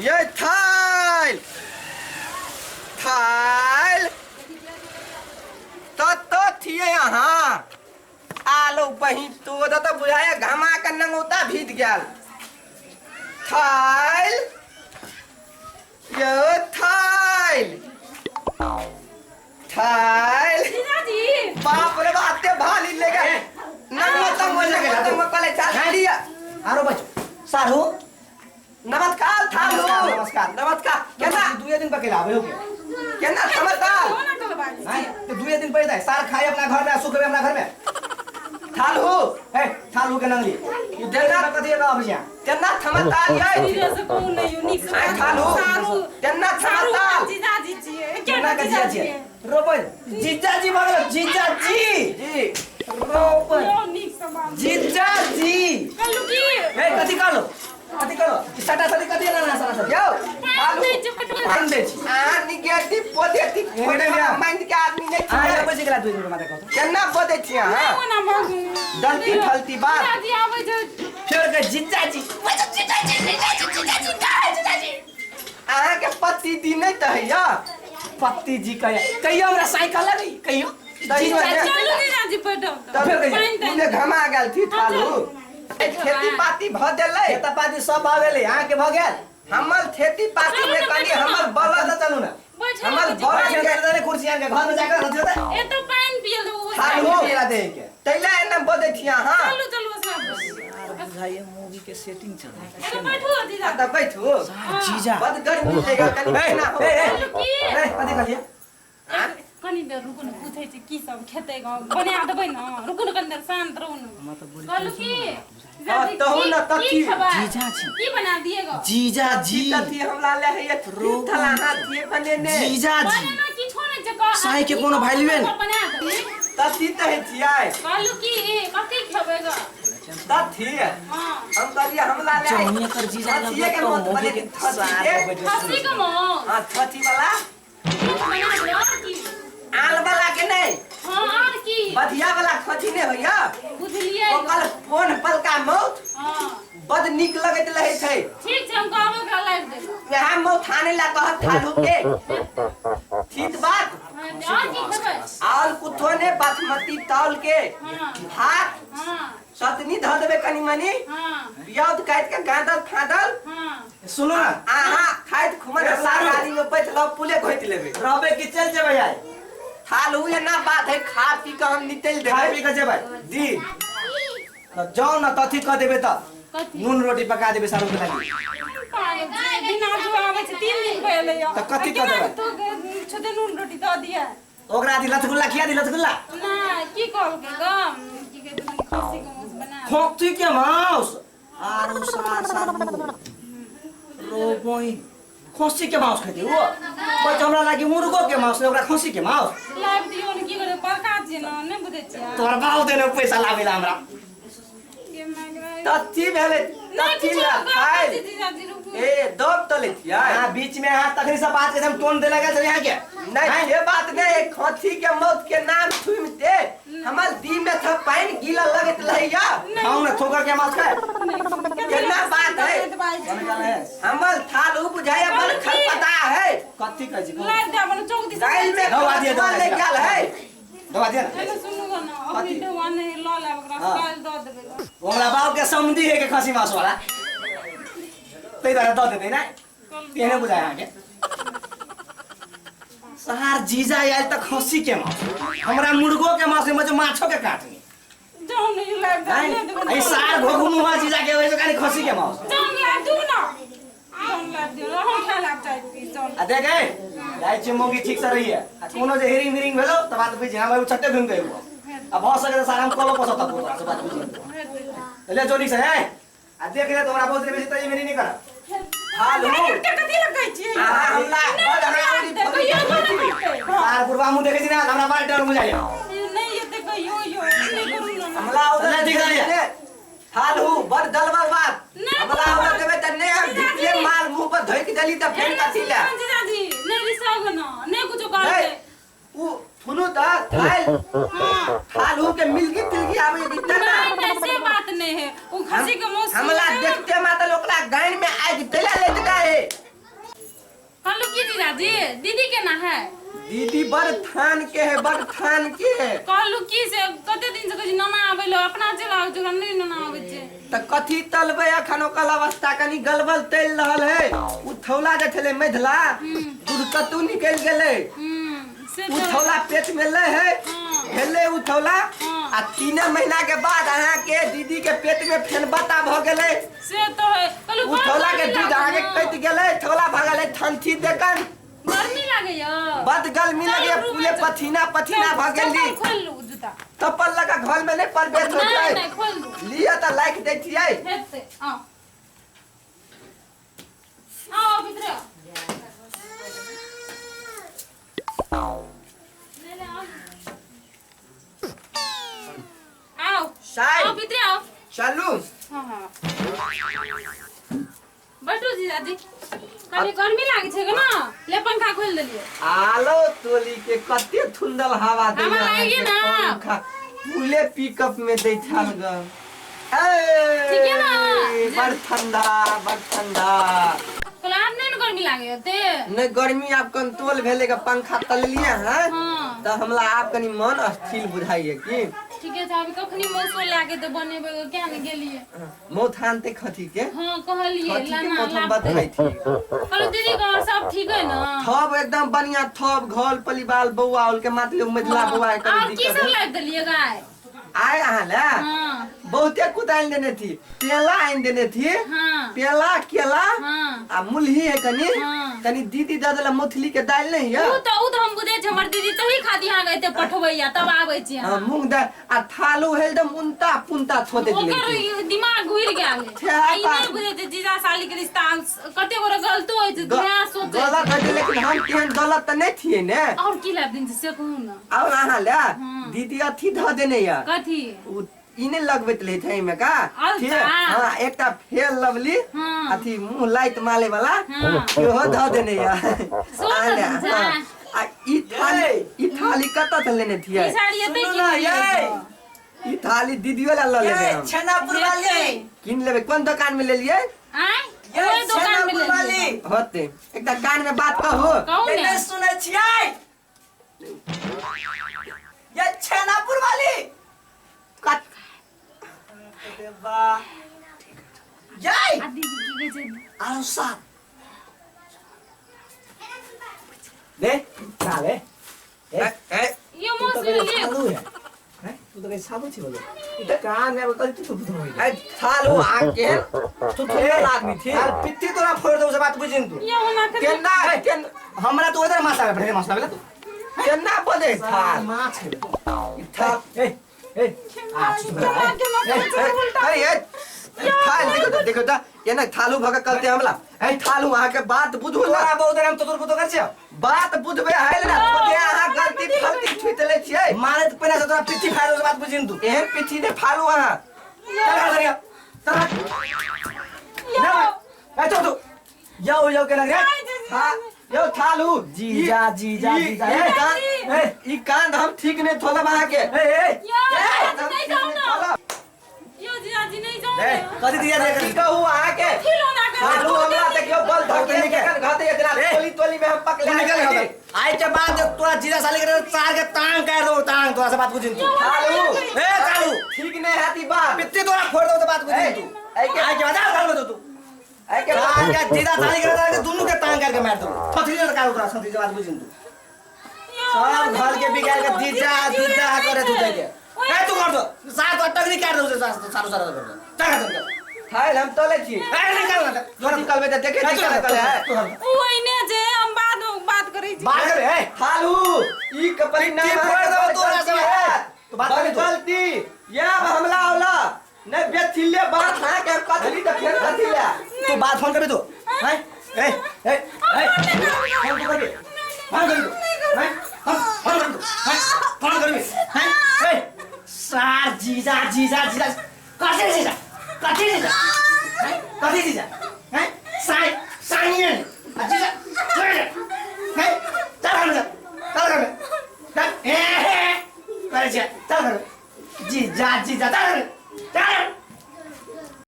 ये थाल थाल तो थिए यहाँ आलो बही तो बुझाया घमा कर नंगोता भीत गया थाल ये थाल थाल बाप रे बाते भाली ले गए नंगोता बोल गया तो मैं पहले चाल लिया आरो बच्चों सारू नमस्कार थालू नमस्कार नमस्कार केना 2 दिन पकेला आवे हो केना नमस्कार हां तो 2 दिन पड़ता है सार खाए अपना घर में सुख में अपना घर में थालू ए थालू के नंगली देना कथि का अभिया केना थमताल ये से कौन नहीं यूनिक से थालू केना थमताल जीजा जी जी केना का जीजा जी रोपन जीजा जी बोलो जीजा जी जी रोपन यूनिक सामान जीजा जी कल्लू की ए कथि करो सटा सटी कथि ना ना सरा यो थालू पान दे छी आ निगेटिव पॉजिटिव माइंड के आदमी नहीं हां छी ये बजे गेला 2 दिन माता कहतो केना बोले छी हां कोना मांगू गलती फलती बात जीजा जी आवे जे फिर के जीजा जी अहाँ के पति दी नहीं त है या पति जी कहियो हमरा साइकिल लगी कहियो चलो जीजा जी पटो तब मुझे घमा गेल थी थालू खेती पाती भ देले खेता पाती सब आ गेले अहाँ के भ गेल हमर खेती पाती में कनी हमर बला बलद त चलू ना हमर बैठ बलद के दे कुर्सी आन के घर में जाकर रख दे ए तो पानी पियल दो थालू मेरा दे के तैला एना बोले छी हां चलो चलो सब बुझाइए मूवी के सेटिंग चल रहा ए तो बैठो जीजा त बैठू जीजा बद गर्मी लेगा कनी ना हो कल्लू की अरे कथि कहलिए कनी देर रुकु न पूछै छी की सब खेते ग बना देबै न रुकु न कनी देर शांत रहू न कल्लू की तहु न तथी जीजा जी की बना दिएगा जीजा जी तथी हमला ले है थला हाथी बने ने जीजा जी बना की छोने जगह साई के कोनो वैल्यू है बना दे तथी त है छियै कल्लू की कथि खेबेगा तथी हां हम कहलिए हमला ले चौनिया कर जीजा तथी के मत बने खसी के मो हां तथी वाला बना दे और की आल वाला के नहीं हां और की बधिया वाला खथी ने होया बुझलिए ओकर फोन पलका मौत हां बड नीक लगैत रहे छै ठीक छै हम कहबो ओकरा लाइव दे वह मौत थाने ला कहत थालू के ठीक बात और की खेबै आल कुथो ने बासमती तौल के हां भात हां सतनी ध देबे कनी मनी हां प्याज काट के गादल फादल हां सुनो ना आहा खाइत खुमन सार गाड़ी में बैठ लो पुले घोट लेबे रहबे कि चल जेबै आइ थाल हुए ना बात है खा पी के हम निकल खाए देबे पी के जेबै जी जाओ ना तथी कह देबै त कथि नून रोटी पका देबै सारू के लागि बिना जो आवे छै 3 दिन पहले या तो कथि कह देबै? तो छोटे नून रोटी द दिया ओकरा दी लतगुल्ला खिया दी लतगुल्ला ना की कहल के गम की के खसी के मुंह बना खोक्ती के माउस आरो सार सारू रोबोई खसी के माउस खाइते हो कोइ हमरा लागि मुर्गो के माउस ओकरा खसी के माउस लाइव दियो न की करे बरका छै न नै बुझै छियै तोहर बाउ देने पैसा लावेला हमरा के मांगरा तथी भेले नहीं तथी कुछ ला खाए जीजाजी रुकू ए दब तले छियै हां बीच में हां तखनी से बात एकदम टोन दे लगा चल यहां के नहीं ये बात नहीं खथी के मौत के नाम छुमते हमर दी में था पानी गीला लगत लहैया खाऊ ना ठोकर के माउस खाए केना बात है हमर थाल उ बुझाया बड़ खलपता है कथी कहै छी लाइव दे मन चौक दिस गाइल में दवा दिए, दवा ले दिए। गेल है दवा दे ना हेलो सुनु ग न अभी तो वाने ल ले ओकरा काल द देबे ग हमरा बाउ के समधी है के खसी माउस वाला तै दारा द देतै ना तेने बुझाय आके सहार जीजा आइल त खसी के माउस हमरा मुर्गो के माउस में जो माछो के काटनी जाऊ न यू लाइव दे देबे आई सार घोघु मुहा जीजा के होय कानी खसी के माउस जाऊ लाइव दू न जाऊ लाइव दे हम खाला चाहिए जाऊ आ देख ए जाय छी मोगी ठीक से रही है आ कोनो जे हेरिंग हेरिंग भेलो त बात बुझी हम छट्टे घुम गए अब हो सके त सार हम कलो पसता पूरा से बात बुझी ले जोनी से है आ देख ले तोरा बहुत बेसी त मेरी नहीं कर थाल हो कथि लगै छी हमला बड़ हरामी सार पूर्वा मुंह देखे छी ना हमरा बार डर बुझाइए नहीं ये देखो यो यो नहीं करू ना हमला उधर ठीक है थाल हो बड़ दलबर बात नहीं हमला उधर देबे त ने ढिकले माल मुंह पर धोई के दली त फेर कथी ला जीजाजी नहीं रिसाव न नहीं कुछ कर नहीं, दे उ थुनु त थाल थाल हो के मिलगी तिलगी आवे इतना नहीं से बात नहीं है वो खसी के मुंह हमला देखते माता लोकला गाइन में आग देला ले जगा है दीदी बड़ थान के है, बड़ थान के है। कहलू की से कते दिन से कहि नाना आबेलो अपना चलाओ जगह नहीं नाना आबे छे त कथी तलबे अखन ओकर अवस्था कनी गलबल तैल रहल है। उ थौला जे छले मेधला दूध कतू निकल गेले। से उ थौला पेट में ले है हेले उ थौला आ 3 महीना के बाद अहाँ के दीदी के पेट में फेन बता भ गेले। से तो है कहलू उ थौला के दूध आगे कट गेले, थौला भ गेले ठंठी देखन गर्मी लागे या बद गर्मी लगे पूरे पसीना पसीना भ गेली। खोल लू जूता तपल लगा घर में नहीं परबेत होते। नहीं खोल लू लिया त लाइक दे छियै। हेते आओ भीतर आओ साई आओ भीतर आओ चलू। हां बैठो जी दादी कनी गर्मी लागे छे के ना ले पंखा खोल देलिए। आलो तोली के कते थुंदल हवा दे हवा लागे ना पूले पिकअप में दे छाल ग। ठीक है ना बड़ ठंडा बड़ ठंडा। कलाम नहीं गर्मी लागे होते नहीं गर्मी आप कंट्रोल भेले का पंखा तल लिए हैं हां तो हमला आप कनी मन अस्थिर बुझाइए की। ठीक है अभी कखनी मौसो लागे तो बनेबे क्या नहीं गेलिए मोथान ते खथी के हां कहलिए खथी के लाना मोथान बताई थी। हेलो दीदी घर सब ठीक है ना थब एकदम बढ़िया थब घर परिवार बउआ उल के मातले उमजला बउआ के और की सब लाग देलिए गाय आए अहाँ ला हां बहुते कुदाल देने थी, पेला आइन देने थी। हां पेला केला हां आ मुलही है कनी हाँ। कनी दीदी दादला मोथली के दाल नहीं है। उ तो हम बुझे छ हमर दीदी तही खादी आ गए ते पठवैया तब आबै छी हां मूंग दाल आ थालू है एकदम उनता पुनता छोटे दिले। ओकर दिमाग घुर गेल छे आई नहीं बुझे छ जीजा साली के रिश्ता कते गोरा गलतो होय छ दुनिया सोचे गलत है लेकिन हम केहन गलत त नहीं थिए ने। और की लाभ दिन से कहू ना और अहाँ ला हाँ। दीदी अथी ध देने या कथी उ इने लगबैत ले थे में का अच्छा। ठीक हां एकटा फेल लवली हाँ। अथी मुंह लाइट माले वाला हाँ। ओहो ध देने या सोच आले, जा। हाँ। आ ई थाली कत से लेने थी ई साड़ी एते सुनो ना, की ई थाली दीदी वाला ल लेबे हम छेनापुर वाली किन लेबे कोन दुकान में ले लिए आय ये ओए दुकान में छेनापुर ले वाली होते एकटा कान में बात कहो कहू ये ने नहीं सुने छियै ये छेनापुर वाली कत अरे वाह जय आ दीदी की गजे आरो सा ले ले ए यो मौसी ले चालू है हैं तू तो कहीं साबु छी बोले इधर कान में कल तू बुझ रही ए थालू आके तू थोड़ा आदमी थी यार पित्ती तोरा फोड़ दो से बात बुझिन तू यो ना कर केना केन हमरा तो उधर मासा है मसला बेला तू केना बोले थाल माछ है थाल ए आ अरे थाल देखो तो ये ना थालू भगा कलते हमला ए थालू वहां के बात बुझू ना तोरा बहुत हम तो तोर बुतो कर छ बात बुझबे है ना तो यहाँ गलती फलती छुटले छिए मारे तो पहले से तोरा पित्ती फाड़ दो से बात बुझिन तू एहन पिठी ने फालू वहां चल ए तो यो के लग रे हां यो थालू जीजा ई कांड हम ठीक ने थोला वहां के यो नहीं जाओ ना यो जीजा जी नहीं जाओ ए कदी दिया दे की कहू वहां के फिर ना कर थालू हमरा देखियो बल धके के घाते इतना टोली में हम पकले निकल आज के बाद जब तोरा जीजा साली के चार के टांग काट दो टांग तोरा से बात बुझिन तू थालू ए चालू ठीक ने हाथी बात पित्ती तोरा फोड़ दो से बात बुझिन तू आज के बाद घर में तू ए के टांग के जीजा साली के दोनों के टांग करके मार दो थथरी लड़का तोरा सती से बात बुझिन तू सब घर के बिगाड़ के जीजा करे तू दे के ए तू कर दो सात टकरी काट दो से सारो सारो कर दो टांग कर थाल हम तोले छी ए निकल ना जो निकलबे त देखे निकल है ओइने जे हम बाद में बात करै छी बात कर ए थालू ई कपड़ी ना फोड़ दो तोरा से तो बात गलती या हमला आवला नहीं बेथिले बात हां के कथली त फेर कथीला तू बात फोन करबे तू हैं ए फोन करबे फोन करबे हैं फोन करबे हैं ए सार जीजा कथी जीजा हैं कथी जीजा